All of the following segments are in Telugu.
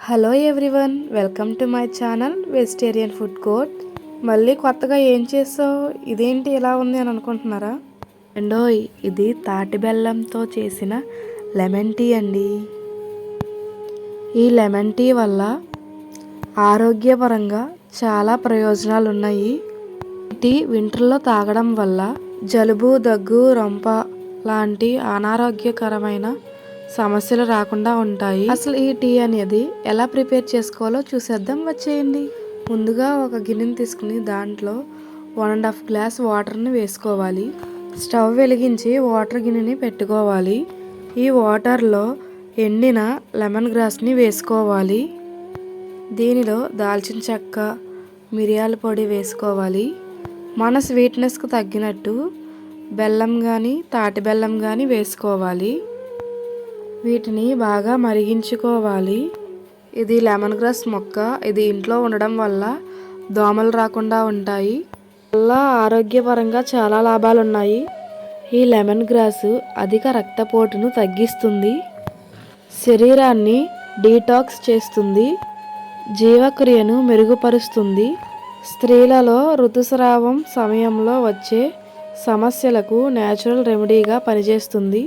Hello everyone, welcome to my channel vegetarian food court. మళ్ళీ కొత్తగా ఏం చేసావు, ఇదేంటి ఇలా ఉంది అని అనుకుంటున్నారా? అండోయ్, ఇది తాటి బెల్లంతో చేసిన లెమన్ టీ అండి. ఈ లెమన్ టీ వల్ల ఆరోగ్యపరంగా చాలా ప్రయోజనాలు ఉన్నాయి. టీ వింటర్లో తాగడం వల్ల జలుబు, దగ్గు, రొంప లాంటి అనారోగ్యకరమైన సమస్యలు రాకుండా ఉంటాయి. అసలు ఈ టీ అనేది ఎలా ప్రిపేర్ చేసుకోవాలో చూసేద్దాం, వచ్చేయండి. ముందుగా ఒక గిన్నెని తీసుకుని దాంట్లో 1.5 గ్లాస్ వాటర్ని వేసుకోవాలి. స్టవ్ వెలిగించి వాటర్ గిన్నెని పెట్టుకోవాలి. ఈ వాటర్లో ఎండిన లెమన్ గ్రాస్ని వేసుకోవాలి. దీనిలో దాల్చిన చెక్క, మిరియాల పొడి వేసుకోవాలి. మన స్వీట్నెస్కి తగ్గినట్టు బెల్లం కానీ తాటి బెల్లం కానీ వేసుకోవాలి. వీటిని బాగా మరిగించుకోవాలి. ఇది లెమన్ గ్రాస్ మొక్క. ఇది ఇంట్లో ఉండడం వల్ల దోమలు రాకుండా ఉంటాయి. వల్ల ఆరోగ్యపరంగా చాలా లాభాలు ఉన్నాయి. ఈ లెమన్ గ్రాస్ అధిక రక్తపోటును తగ్గిస్తుంది, శరీరాన్ని డీటాక్స్ చేస్తుంది, జీవక్రియను మెరుగుపరుస్తుంది. స్త్రీలలో ఋతుస్రావం సమయంలో వచ్చే సమస్యలకు న్యాచురల్ రెమెడీగా పనిచేస్తుంది.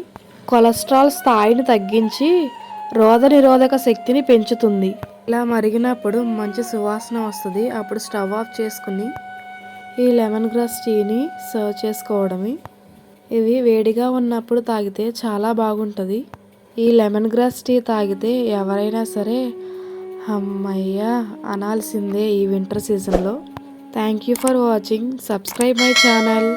కొలెస్ట్రాల్ స్థాయిని తగ్గించి రోగనిరోధక శక్తిని పెంచుతుంది. ఇలా మరిగినప్పుడు మంచి సువాసన వస్తుంది. అప్పుడు స్టవ్ ఆఫ్ చేసుకుని ఈ లెమన్ గ్రాస్ టీని సర్వ్ చేసుకోవడమే. ఇవి వేడిగా ఉన్నప్పుడు తాగితే చాలా బాగుంటుంది. ఈ లెమన్ గ్రాస్ టీ తాగితే ఎవరైనా సరే అమ్మయ్య అనాల్సిందే ఈ వింటర్ సీజన్లో. Thank you for watching. Subscribe my channel.